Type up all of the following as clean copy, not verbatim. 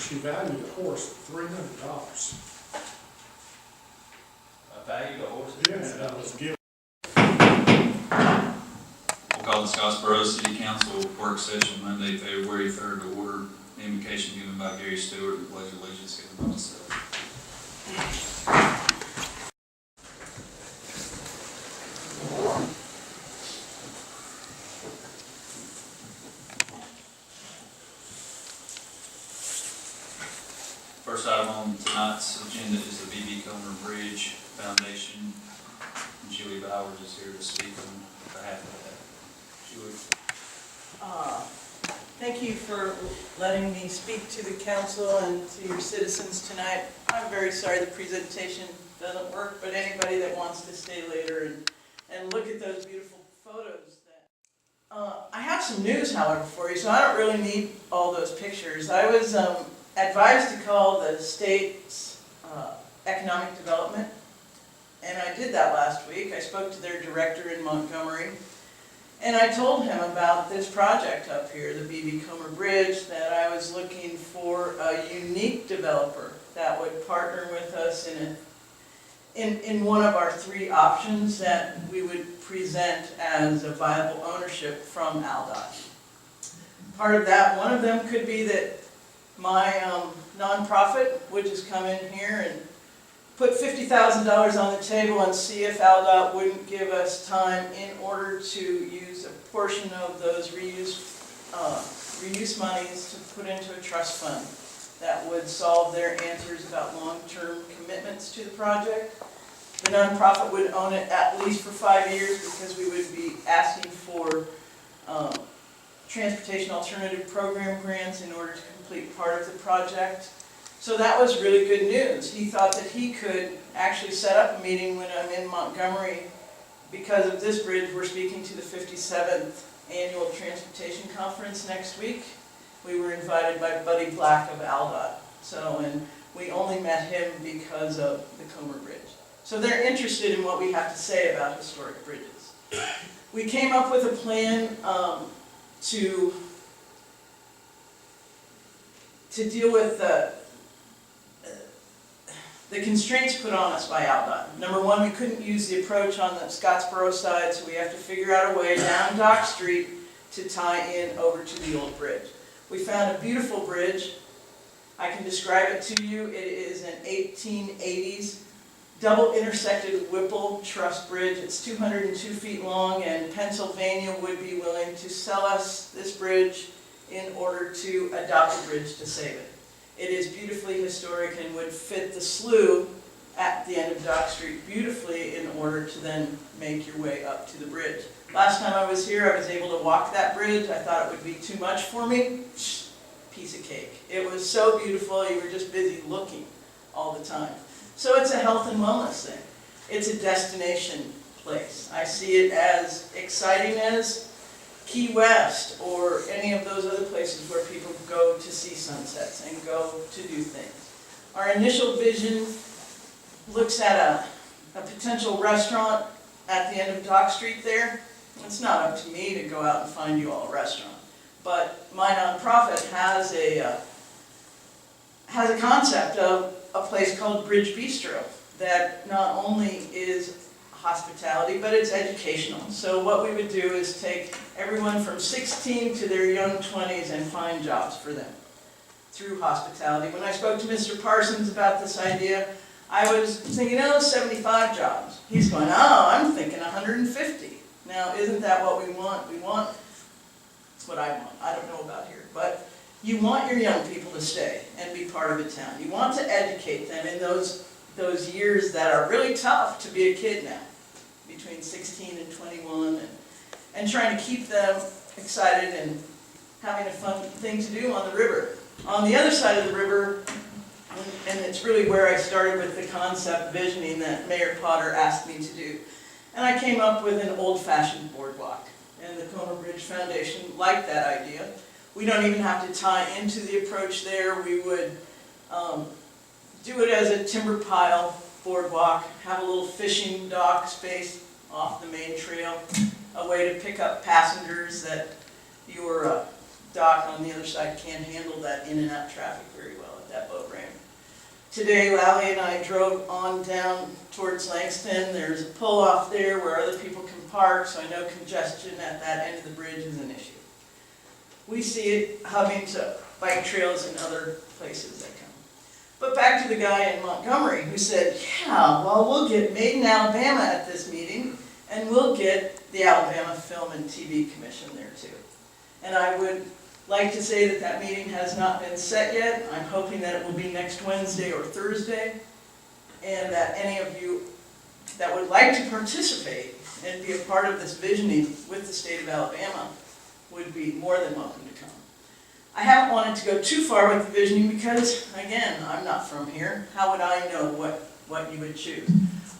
She valued a horse at $300. I valued a horse. Yeah, that was given. We'll call the Scottsboro City Council work session Monday, February 3rd to order. The invocation given by Gary Stewart and pledge of allegiance given by myself. First item on tonight's agenda is the B.B. Comer Bridge Foundation. And Julie Bowers is here to speak on behalf of that. Julie. Thank you for letting me speak to the council and to your citizens tonight. I'm very sorry the presentation doesn't work, but anybody that wants to stay later and look at those beautiful photos. I have some news, however, for you, so I don't really need all those pictures. I was advised to call the state's economic development, and I did that last week. I spoke to their director in Montgomery, and I told him about this project up here, the B.B. Comer Bridge, that I was looking for a unique developer that would partner with us in one of our three options that we would present as a viable ownership from ALDOT. Part of that, one of them could be that my nonprofit would just come in here and put $50,000 on the table and see if ALDOT wouldn't give us time in order to use a portion of those reuse monies to put into a trust fund that would solve their answers about long-term commitments to the project. The nonprofit would own it at least for 5 years because we would be asking for transportation alternative program grants in order to complete part of the project. So that was really good news. He thought that he could actually set up a meeting when I'm in Montgomery. Because of this bridge, we're speaking to the 57th Annual Transportation Conference next week. We were invited by Buddy Black of ALDOT. And we only met him because of the Comer Bridge. So they're interested in what we have to say about historic bridges. We came up with a plan to deal with the constraints put on us by ALDOT. Number one, we couldn't use the approach on the Scottsboro side, so we have to figure out a way down Dock Street to tie in over to the old bridge. We found a beautiful bridge. I can describe it to you. It is an 1880s double intersected Whipple truss bridge. It's 202 feet long, and Pennsylvania would be willing to sell us this bridge in order to adopt a bridge to save it. It is beautifully historic and would fit the slough at the end of Dock Street beautifully in order to then make your way up to the bridge. Last time I was here, I was able to walk that bridge. I thought it would be too much for me. Piece of cake. It was so beautiful, you were just busy looking all the time. So it's a health and wellness thing. It's a destination place. I see it as exciting as Key West or any of those other places where people go to see sunsets and go to do things. Our initial vision looks at a potential restaurant at the end of Dock Street there. It's not up to me to go out and find you all a restaurant. But my nonprofit has a concept of a place called Bridge Bistro that not only is hospitality, but it's educational. So what we would do is take everyone from 16 to their young 20s and find jobs for them through hospitality. When I spoke to Mr. Parsons about this idea, I was thinking, 75 jobs. He's going, I'm thinking 150. Now, isn't that what we want? It's what I want. I don't know about here. But you want your young people to stay and be part of a town. You want to educate them in those years that are really tough to be a kid now, between 16 and 21, and trying to keep them excited and having a fun thing to do on the river. On the other side of the river, and it's really where I started with the concept visioning that Mayor Potter asked me to do, and I came up with an old-fashioned boardwalk. And the Comer Bridge Foundation liked that idea. We don't even have to tie into the approach there. We would do it as a timber pile boardwalk, have a little fishing dock space off the main trail, a way to pick up passengers that your dock on the other side can't handle that in and out traffic very well that boat ramp. Today, Lally and I drove on down towards Langston. There's a pull off there where other people can park, so I know congestion at that end of the bridge is an issue. We see it hubbing to bike trails and other places that come. But back to the guy in Montgomery who said, yeah, well, we'll get Made in Alabama at this meeting, and we'll get the Alabama Film and TV Commission there too. And I would like to say that that meeting has not been set yet. I'm hoping that it will be next Wednesday or Thursday, and that any of you that would like to participate and be a part of this visioning with the state of Alabama would be more than welcome to come. I haven't wanted to go too far with the visioning because, again, I'm not from here. How would I know what you would choose?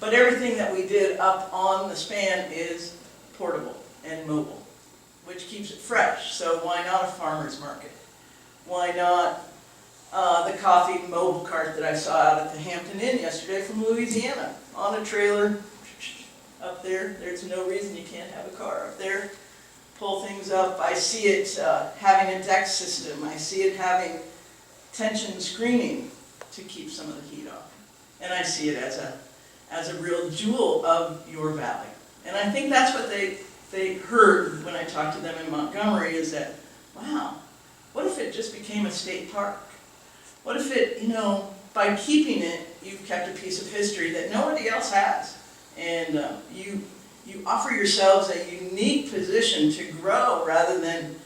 But everything that we did up on the span is portable and mobile, which keeps it fresh. So why not a farmer's market? Why not the coffee mobile cart that I saw out at the Hampton Inn yesterday from Louisiana? On a trailer up there. There's no reason you can't have a car up there. Pull things up. I see it having a deck system. I see it having tension screening to keep some of the heat off. And I see it as a real jewel of your valley. And I think that's what they heard when I talked to them in Montgomery is that, wow, what if it just became a state park? What if it, by keeping it, you've kept a piece of history that nobody else has. And you offer yourselves a unique position to grow rather than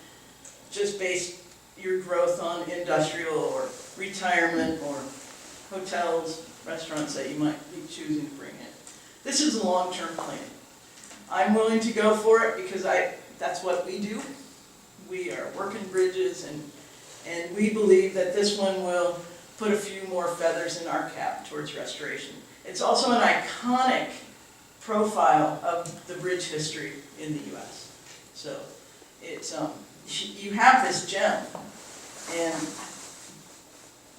just base your growth on industrial or retirement or hotels, restaurants that you might be choosing to bring in. This is a long-term plan. I'm willing to go for it because that's what we do. We are working bridges and we believe that this one will put a few more feathers in our cap towards restoration. It's also an iconic profile of the bridge history in the U.S. So it's you have this gem, and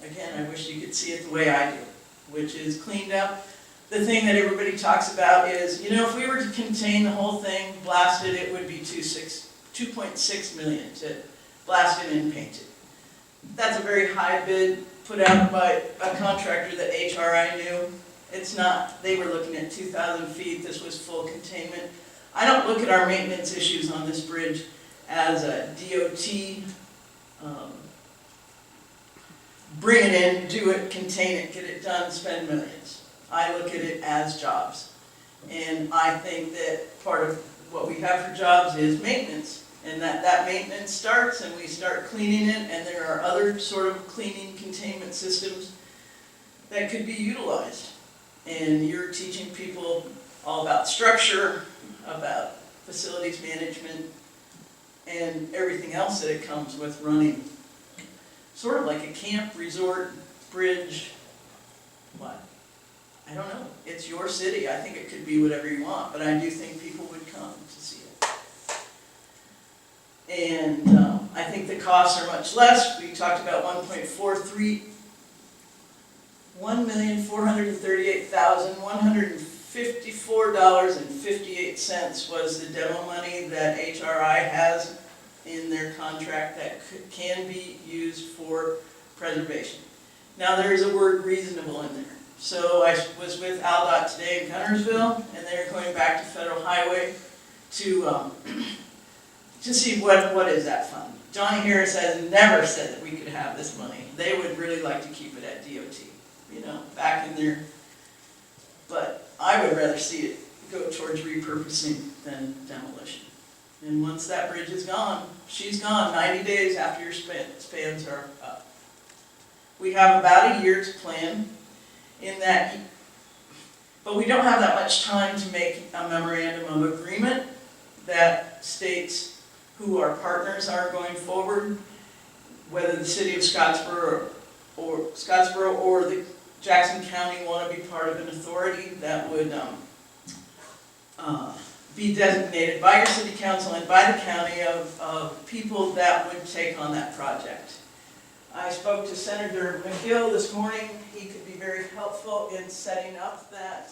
again, I wish you could see it the way I do, which is cleaned up. The thing that everybody talks about is, if we were to contain the whole thing, blast it, it would be $2.6 million to blast it and paint it. That's a very high bid put out by a contractor that HRI knew. It's not, they were looking at 2,000 feet, this was full containment. I don't look at our maintenance issues on this bridge as a DOT, bring it in, do it, contain it, get it done, spend millions. I look at it as jobs. And I think that part of what we have for jobs is maintenance. And that maintenance starts and we start cleaning it, and there are other sort of cleaning containment systems that could be utilized. And you're teaching people all about structure, about facilities management, and everything else that it comes with running. Sort of like a camp, resort, bridge, what? I don't know. It's your city. I think it could be whatever you want, but I do think people would come to see it. And I think the costs are much less. We talked about $1,438,154.58 was the demo money that HRI has in their contract that can be used for preservation. Now there is a word reasonable in there. So I was with AlDOT today in Guntersville, and they're going back to Federal Highway to see what is that fund. Johnny Harris has never said that we could have this money. They would really like to keep it at DOT, back in there. But I would rather see it go towards repurposing than demolition. And once that bridge is gone, she's gone 90 days after your spans are up. We have about a year to plan in that, but we don't have that much time to make a memorandum of agreement that states who our partners are going forward, whether the city of Scottsboro or the Jackson County want to be part of an authority that would be designated by your city council and by the county of people that would take on that project. I spoke to Senator McGill this morning. He could be very helpful in setting up that.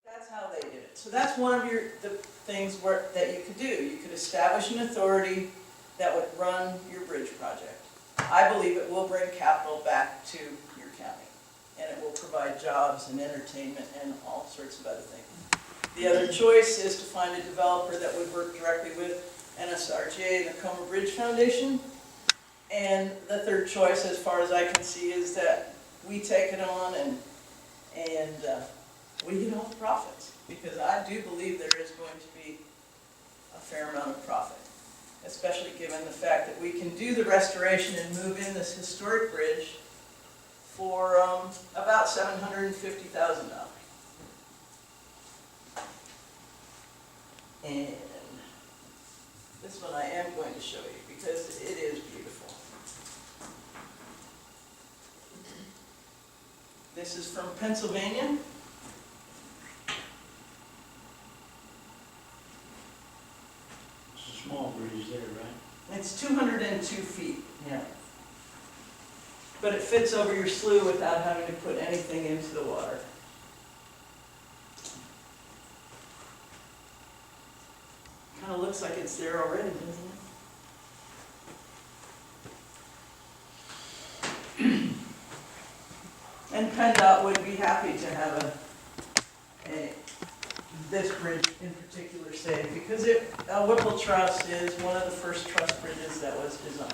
That's how they did it. So that's one of the things that you could do. You could establish an authority that would run your bridge project. I believe it will bring capital back to your county, and it will provide jobs and entertainment and all sorts of other things. The other choice is to find a developer that would work directly with NSRJ and the Comer Bridge Foundation. And the third choice, as far as I can see, is that we take it on and we get all the profits. Because I do believe there is going to be a fair amount of profit, especially given the fact that we can do the restoration and move in this historic bridge for about $750,000. And this one I am going to show you because it is beautiful. This is from Pennsylvania. It's a small bridge there, right? It's 202 feet, yeah. But it fits over your slough without having to put anything into the water. Kind of looks like it's there already, doesn't it? And PennDOT would be happy to have this bridge in particular saved, because Whipple Truss is one of the first truss bridges that was designed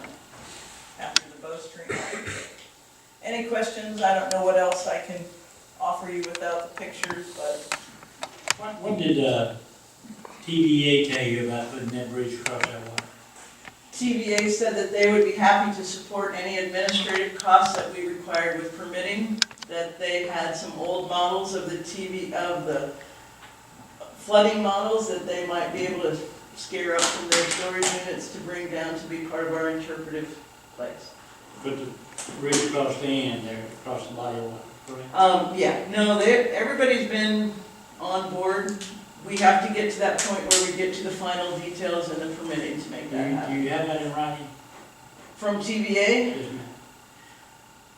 after the bowstring. Any questions? I don't know what else I can offer you without the pictures, but What did TVA tell you about putting that bridge across that water? TVA said that they would be happy to support any administrative costs that we required with permitting, that they had some old models of the flooding models that they might be able to scare up from their storage units to bring down to be part of our interpretive place. Put the bridge across the end there, across the body of water, correct? Yeah, no, everybody's been on board. We have to get to that point where we get to the final details and the permitting to make that Do happen. you have that in writing? From TVA? Yes, ma'am.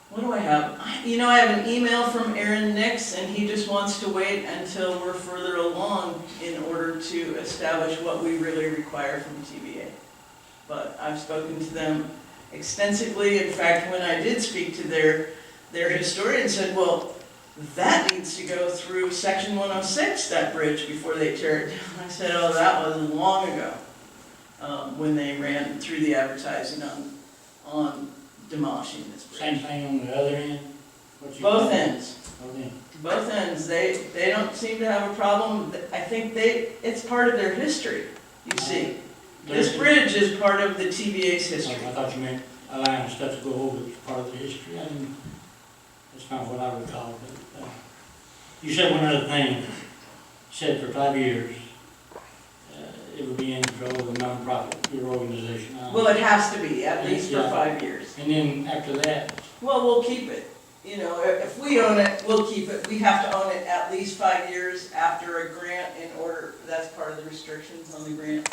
What do I have? I have an email from Aaron Nix, and he just wants to wait until we're further along in order to establish what we really require from TVA. But I've spoken to them extensively. In fact, when I did speak to their historian, said, well, that needs to go through section 106, that bridge, before they tear it down. I said, oh, that was long ago, when they ran through the advertising on demolishing this bridge. Same thing on the other end? Both ends. Both ends. Both ends. They don't seem to have a problem. I think it's part of their history, you see. This bridge is part of the TVA's history. I thought you meant allowing stuff to go over as part of the history. That's not what I recall. But, you said one other thing. You said for 5 years, it would be in control of the nonprofit, your organization. Well, it has to be, at least for 5 years. And then after that? Well, we'll keep it. If we own it, we'll keep it. We have to own it at least 5 years after a grant in order, that's part of the restrictions on the grant.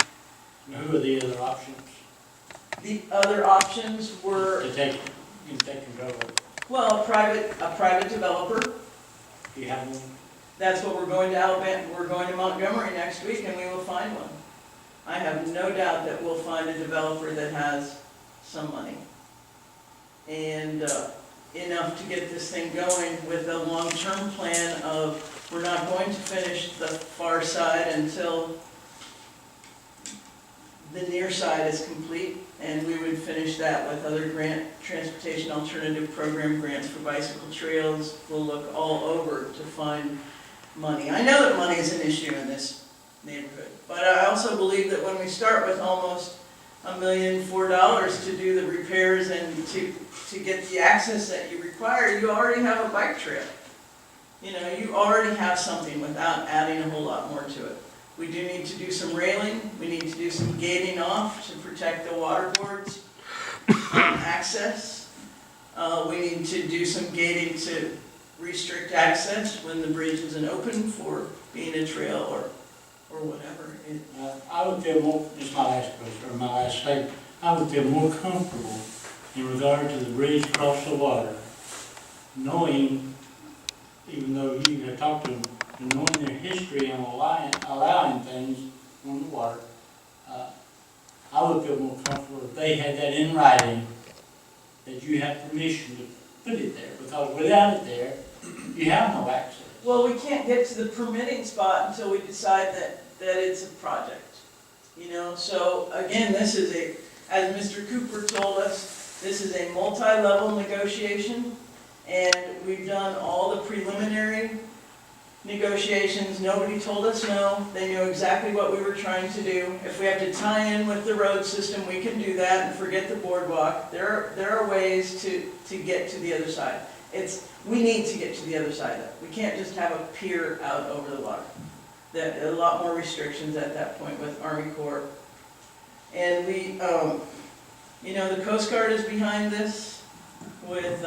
And who are the other options? The other options were, To take control of it? well, a private developer. Do you have one? That's what we're going to Alabama, we're going to Montgomery next week, and we will find one. I have no doubt that we'll find a developer that has some money. And enough to get this thing going with a long-term plan of, we're not going to finish the far side until the near side is complete, and we would finish that with other transportation alternative program grants for bicycle trails. We'll look all over to find money. I know that money is an issue in this neighborhood, but I also believe that when we start with almost $1.4 million to do the repairs and to get the access that you require, you already have a bike trail. You already have something without adding a whole lot more to it. We do need to do some railing, we need to do some gating off to protect the water board's access. We need to do some gating to restrict access when the bridge isn't open for being a trail or whatever. I would feel more, just my last question, or my last statement, I would feel more comfortable in regard to the bridge across the water, knowing, even though you have talked to them, and knowing their history and allowing things on the water, I would feel more comfortable if they had that in writing you have permission to put it there, because without it there, you have no access. Well, we can't get to the permitting spot until we decide that it's a project, you know? So again, this is as Mr. Cooper told us, this is a multi-level negotiation, and we've done all the preliminary negotiations. Nobody told us no. They knew exactly what we were trying to do. If we have to tie in with the road system, we can do that and forget the boardwalk. There are ways to get to the other side. We need to get to the other side of it. We can't just have a pier out over the water. A lot more restrictions at that point with Army Corps. And we, you know, the Coast Guard is behind this with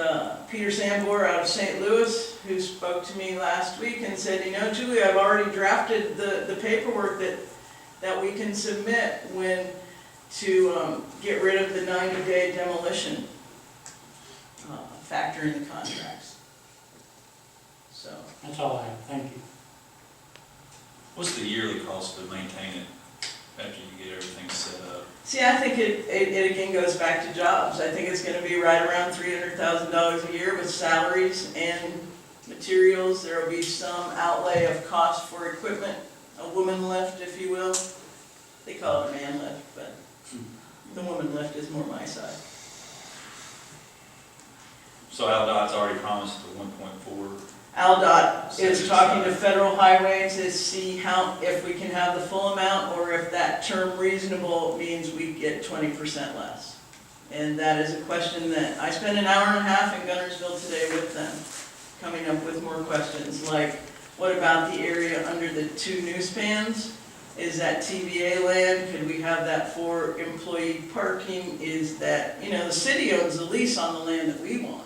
Peter Sambor out of St. Louis, who spoke to me last week and said, you know, Julie, I've already drafted the paperwork that we can submit to get rid of the 90-day demolition factor in the contracts. So That's all I have, thank you. What's the yearly cost to maintain it after you get everything set up? see, I think it again goes back to jobs. I think it's going to be right around $300,000 a year with salaries and materials. There will be some outlay of cost for equipment, a woman lift, if you will. They call it a man lift, but the woman lift is more my side. So Aldot's already promised the 1.4. Aldot is talking to Federal Highway to see if we can have the full amount, or if that term reasonable means we get 20% less. And that is a question that, I spent an hour and a half in Gunnersville today with them, coming up with more questions, like, what about the area under the 2 new spans? Is that TVA land? Could we have that for employee parking? Is that, you know, the city owns the lease on the land that we want.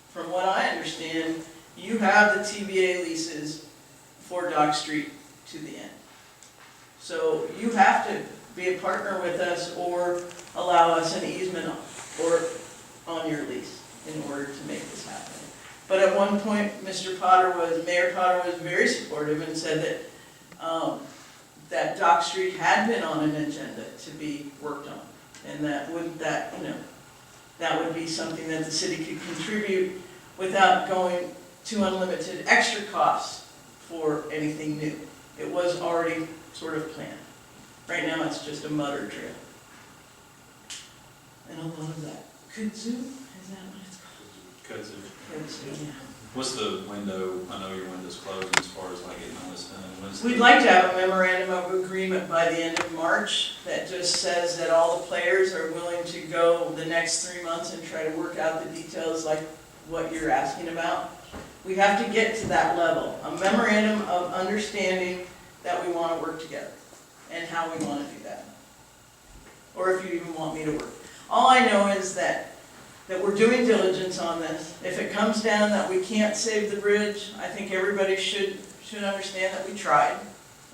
From what I understand, you have the TVA leases for Dock Street to the end. So you have to be a partner with us or allow us an easement on your lease in order to make this happen. But at one point, Mayor Potter was very supportive and said that that Dock Street had been on an agenda to be worked on. And that would be something that the city could contribute without going to unlimited extra costs for anything new. It was already sort of planned. Right now, it's just a mutter trail. And a lot of that kudzu, is that what it's called? Kudzu. Kudzu, yeah. What's the window? I know your window's closing as far as like getting all this done. We'd like to have a memorandum of agreement by the end of March that just says that all the players are willing to go the next 3 months and try to work out the details like what you're asking about. We have to get to that level, a memorandum of understanding that we want to work together and how we want to do that. Or if you even want me to work. All I know is that we're doing diligence on this. If it comes down that we can't save the bridge, I think everybody should understand that we tried.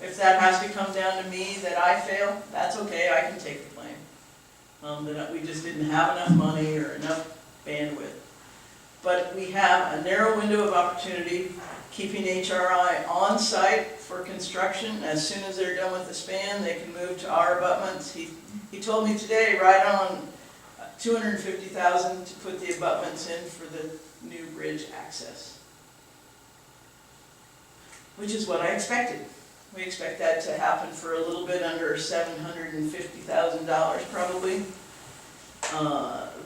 If that has to come down to me, that I fail, that's okay, I can take the blame. That we just didn't have enough money or enough bandwidth. But we have a narrow window of opportunity, keeping HRI on site for construction. As soon as they're done with the span, they can move to our abutments. He told me today, right on $250,000 to put the abutments in for the new bridge access, which is what I expected. We expect that to happen for a little bit under $750,000 probably.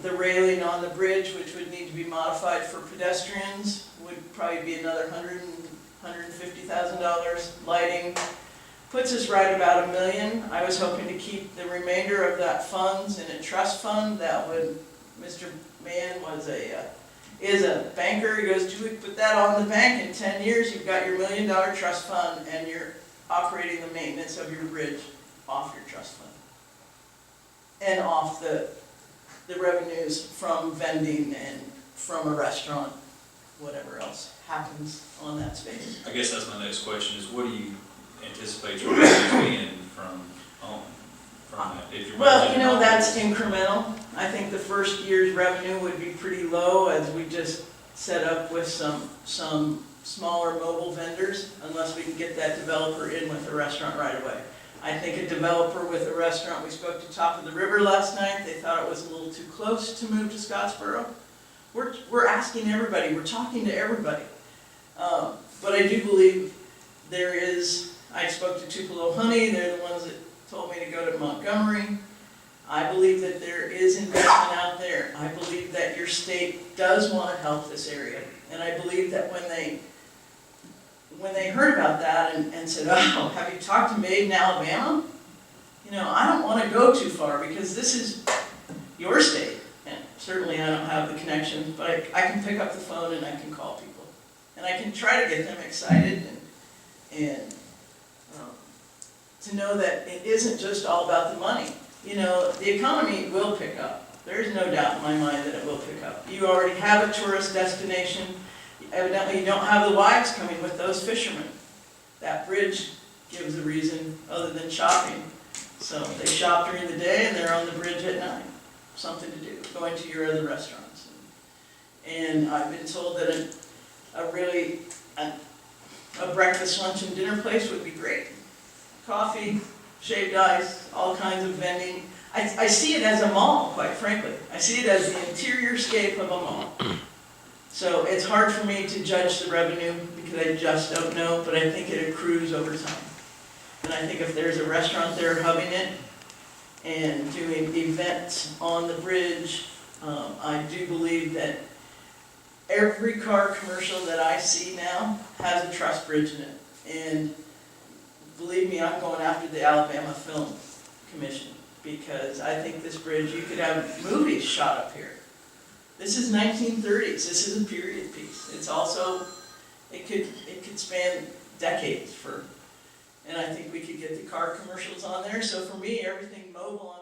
The railing on the bridge, which would need to be modified for pedestrians, would probably be another $150,000. Lighting puts us right about $1 million. I was hoping to keep the remainder of that funds in a trust fund. That would, Mr. Mann is a banker. He goes, Julie, put that on the bank. In 10 years, you've got your $1 million trust fund, and you're operating the maintenance of your bridge off your trust fund and off the revenues from vending and from a restaurant, whatever else happens on that space. I guess that's my next question is, what do you anticipate your revenues being from that? If you're Well, you know, that's incremental. I think the first year's revenue would be pretty low as we just set up with some smaller mobile vendors, unless we can get that developer in with the restaurant right away. I think a developer with a restaurant, we spoke to Top of the River last night, they thought it was a little too close to move to Scottsboro. we're asking everybody, we're talking to everybody. But I do believe there is, I spoke to Tupelo Honey, they're the ones that told me to go to Montgomery. I believe that there is investment out there. I believe that your state does want to help this area. And I believe that when they heard about that and said, oh, have you talked to Made in Alabama? You know, I don't want to go too far because this is your state. And certainly I don't have the connections, but I can pick up the phone and I can call people. And I can try to get them excited and to know that it isn't just all about the money. You know, the economy will pick up. There's no doubt in my mind that it will pick up. You already have a tourist destination. Evidently you don't have the wives coming with those fishermen. That bridge gives a reason other than shopping. So they shop during the day and they're on the bridge at night. Something to do, going to your other restaurants. And I've been told that a breakfast, lunch, and dinner place would be great. Coffee, shaved ice, all kinds of vending. I see it as a mall, quite frankly. I see it as the interior scape of a mall. So it's hard for me to judge the revenue because I just don't know, but I think it accrues over time. And I think if there's a restaurant there hubbing it and doing events on the bridge, I do believe that every car commercial that I see now has a truss bridge in it. And believe me, I'm going after the Alabama Film Commission because I think this bridge, you could have movies shot up here. This is 1930s. This is a period piece. It's also, it could span decades and I think we could get the car commercials on there. So for me, everything mobile on